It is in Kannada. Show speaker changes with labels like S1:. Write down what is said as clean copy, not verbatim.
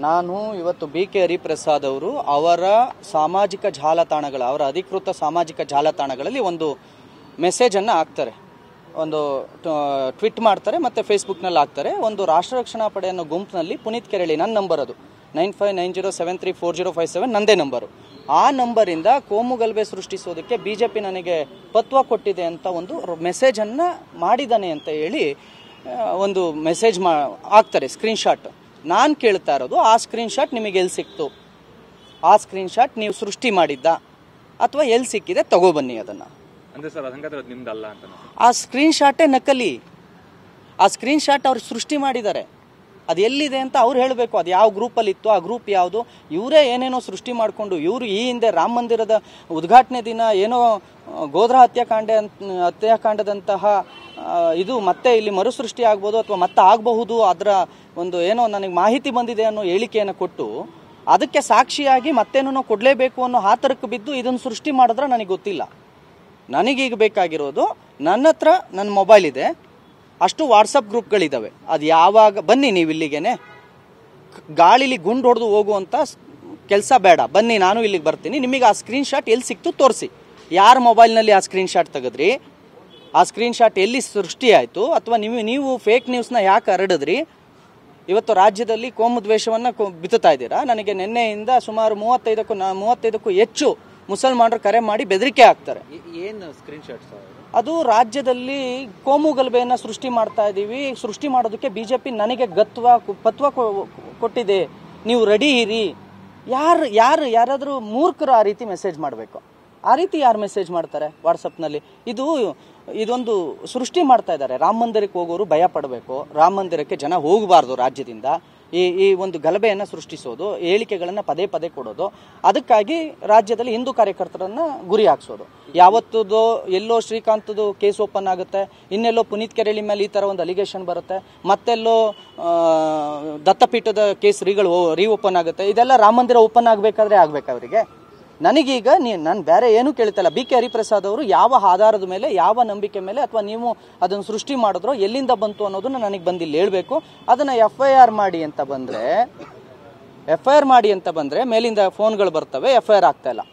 S1: ನಾನು ಇವತ್ತು BK ಹರಿಪ್ರಸಾದ್ ಅವರು ಅವರ ಸಾಮಾಜಿಕ ಜಾಲತಾಣಗಳ ಅವರ ಅಧಿಕೃತ ಸಾಮಾಜಿಕ ಜಾಲತಾಣಗಳಲ್ಲಿ ಒಂದು ಮೆಸೇಜನ್ನು ಹಾಕ್ತಾರೆ, ಒಂದು ಟ್ವೀಟ್ ಮಾಡ್ತಾರೆ ಮತ್ತು ಫೇಸ್ಬುಕ್ನಲ್ಲಿ ಹಾಕ್ತಾರೆ. ಒಂದು ರಾಷ್ಟ್ರ ರಕ್ಷಣಾ ಪಡೆ ಅನ್ನೋ ಗುಂಪಿನಲ್ಲಿ ಪುನೀತ್ ಕೆರಳಿ, ನನ್ನ ನಂಬರ್ ಅದು 9590734057 ನಂದೇ ನಂಬರು. ಆ ನಂಬರಿಂದ ಕೋಮು ಗಲಭೆ ಸೃಷ್ಟಿಸೋದಕ್ಕೆ BJP ನನಗೆ ಪತ್ವ ಕೊಟ್ಟಿದೆ ಅಂತ ಒಂದು ಮೆಸೇಜನ್ನು ಮಾಡಿದ್ದಾನೆ ಅಂತ ಹೇಳಿ ಒಂದು ಮೆಸೇಜ್ ಹಾಕ್ತಾರೆ, ಸ್ಕ್ರೀನ್ಶಾಟ್. ನಾನು ಕೇಳ್ತಾ ಇರೋದು, ಆ ಸ್ಕ್ರೀನ್ಶಾಟ್ ನಿಮಗೆ ಎಲ್ಲಿ ಸಿಕ್ತು? ಆ ಸ್ಕ್ರೀನ್ಶಾಟ್ ನೀವು ಸೃಷ್ಟಿ ಮಾಡಿದ್ದ ಅಥವಾ ಎಲ್ಲಿ ಸಿಕ್ಕಿದೆ? ತಗೊಬನ್ನಿ ಅದನ್ನು. ಆ ಸ್ಕ್ರೀನ್ಶಾಟೇ ನಕಲಿ. ಆ ಸ್ಕ್ರೀನ್ಶಾಟ್ ಅವ್ರು ಸೃಷ್ಟಿ ಮಾಡಿದ್ದಾರೆ. ಅದು ಎಲ್ಲಿದೆ ಅಂತ ಅವ್ರು ಹೇಳಬೇಕು. ಅದು ಯಾವ ಗ್ರೂಪಲ್ಲಿ ಇತ್ತು, ಆ ಗ್ರೂಪ್ ಯಾವುದು? ಇವರೇ ಏನೇನೋ ಸೃಷ್ಟಿ ಮಾಡಿಕೊಂಡು ಇವರು ಈ ಹಿಂದೆ ರಾಮ ಮಂದಿರದ ಉದ್ಘಾಟನೆ ದಿನ ಏನೋ ಗೋಧ್ರಾ ಹತ್ಯಾಕಾಂಡದಂತಹ ಇದು ಮತ್ತೆ ಇಲ್ಲಿ ಮರುಸೃಷ್ಟಿ ಆಗ್ಬೋದು ಅಥವಾ ಮತ್ತೆ ಆಗಬಹುದು, ಅದರ ಒಂದು ಏನೋ ನನಗೆ ಮಾಹಿತಿ ಬಂದಿದೆ ಅನ್ನೋ ಹೇಳಿಕೆಯನ್ನು ಕೊಟ್ಟು ಅದಕ್ಕೆ ಸಾಕ್ಷಿಯಾಗಿ ಮತ್ತೇನೋ ಕೊಡಲೇಬೇಕು ಅನ್ನೋ ಹಾತರಕ್ಕೆ ಬಿದ್ದು ಇದನ್ನು ಸೃಷ್ಟಿ ಮಾಡಿದ್ರೆ ನನಗೆ ಗೊತ್ತಿಲ್ಲ. ನನಗೀಗ ಬೇಕಾಗಿರೋದು, ನನ್ನ ಹತ್ರ ನನ್ನ ಮೊಬೈಲ್ ಇದೆ, ಅಷ್ಟು ವಾಟ್ಸಪ್ ಗ್ರೂಪ್ಗಳಿದ್ದಾವೆ. ಅದು ಯಾವಾಗ ಬನ್ನಿ, ನೀವು ಇಲ್ಲಿಗೇನೆ ಗಾಳಿಲಿ ಗುಂಡು ಹೊಡೆದು ಹೋಗುವಂಥ ಕೆಲಸ ಬೇಡ, ಬನ್ನಿ ನಾನು ಇಲ್ಲಿಗೆ ಬರ್ತೀನಿ. ನಿಮಗೆ ಆ ಸ್ಕ್ರೀನ್ಶಾಟ್ ಎಲ್ಲಿ ಸಿಕ್ತು ತೋರಿಸಿ. ಯಾರ ಮೊಬೈಲ್ನಲ್ಲಿ ಆ ಸ್ಕ್ರೀನ್ಶಾಟ್ ತೆಗೆದ್ರಿ? ಆ ಸ್ಕ್ರೀನ್ಶಾಟ್ ಎಲ್ಲಿ ಸೃಷ್ಟಿ ಆಯಿತು? ಅಥವಾ ನೀವು ಫೇಕ್ ನ್ಯೂಸ್ನ ಯಾಕೆ ಹರಡಿದ್ರಿ? ಇವತ್ತು ರಾಜ್ಯದಲ್ಲಿ ಕೋಮು ದ್ವೇಷವನ್ನು ಬಿತ್ತುತ್ತಾ ಇದ್ದೀರಾ. ನನಗೆ ನಿನ್ನೆಯಿಂದ ಸುಮಾರು 35ಕ್ಕೂ ಹೆಚ್ಚು ಮುಸಲ್ಮಾನರು ಕರೆ ಮಾಡಿ ಬೆದರಿಕೆ ಹಾಕ್ತಾರೆ.
S2: ಏನು ಸ್ಕ್ರೀನ್ಶಾಟ್ಸ್?
S1: ಅದು ರಾಜ್ಯದಲ್ಲಿ ಕೋಮು ಗಲಭೆಯನ್ನು ಸೃಷ್ಟಿ ಮಾಡ್ತಾ ಇದ್ದೀವಿ, ಸೃಷ್ಟಿ ಮಾಡೋದಕ್ಕೆ BJP ನನಗೆ ಪತ್ವ ಕೊಟ್ಟಿದೆ, ನೀವು ರೆಡಿ ಇರಿ. ಯಾರಾದರೂ ಮೂರ್ಖರು ಆ ರೀತಿ ಮೆಸೇಜ್ ಮಾಡಬೇಕು? ಆ ರೀತಿ ಯಾರು ಮೆಸೇಜ್ ಮಾಡ್ತಾರೆ ವಾಟ್ಸಪ್ನಲ್ಲಿ? ಇದೊಂದು ಸೃಷ್ಟಿ ಮಾಡ್ತಾ ಇದ್ದಾರೆ. ರಾಮ ಮಂದಿರಕ್ಕೆ ಹೋಗೋರು ಭಯ ಪಡಬೇಕು, ರಾಮ ಮಂದಿರಕ್ಕೆ ಜನ ಹೋಗಬಾರ್ದು ರಾಜ್ಯದಿಂದ. ಈ ಒಂದು ಗಲಭೆಯನ್ನು ಸೃಷ್ಟಿಸೋದು, ಹೇಳಿಕೆಗಳನ್ನು ಪದೇ ಪದೇ ಕೊಡೋದು, ಅದಕ್ಕಾಗಿ ರಾಜ್ಯದಲ್ಲಿ ಹಿಂದೂ ಕಾರ್ಯಕರ್ತರನ್ನು ಗುರಿ ಹಾಕ್ಸೋದು. ಯಾವತ್ತದು ಎಲ್ಲೋ ಶ್ರೀಕಾಂತ್ದು ಕೇಸ್ ಓಪನ್ ಆಗುತ್ತೆ, ಇನ್ನೆಲ್ಲೋ ಪುನೀತ್ ಕೆರಳಿ ಮೇಲೆ ಈ ಥರ ಒಂದು ಅಲಿಗೇಷನ್ ಬರುತ್ತೆ, ಮತ್ತೆಲ್ಲೋ ದತ್ತಪೀಠದ ಕೇಸ್ ರೀಓಪನ್ ಆಗುತ್ತೆ. ಇದೆಲ್ಲ ರಾಮ ಮಂದಿರ ಓಪನ್ ಆಗಬೇಕಾದ್ರೆ ಅವರಿಗೆ. ನನಗೀಗ ನಾನು ಬೇರೆ ಏನೂ ಕೇಳ್ತಿಲ್ಲ. BK ಹರಿಪ್ರಸಾದ್ ಅವರು ಯಾವ ಆಧಾರದ ಮೇಲೆ, ಯಾವ ನಂಬಿಕೆ ಮೇಲೆ ಅಥವಾ ನೀವು ಅದನ್ನು ಸೃಷ್ಟಿ ಮಾಡಿದ್ರೋ ಎಲ್ಲಿಂದ ಬಂತು ಅನ್ನೋದನ್ನ ನನಗೆ ಬಂದಿಲ್ಲ ಹೇಳಬೇಕು. ಅದನ್ನು FIR ಮಾಡಿ ಅಂತ ಬಂದರೆ ಮೇಲಿಂದ ಫೋನ್ಗಳು ಬರ್ತವೆ, FIR ಆಗ್ತಾ ಇಲ್ಲ.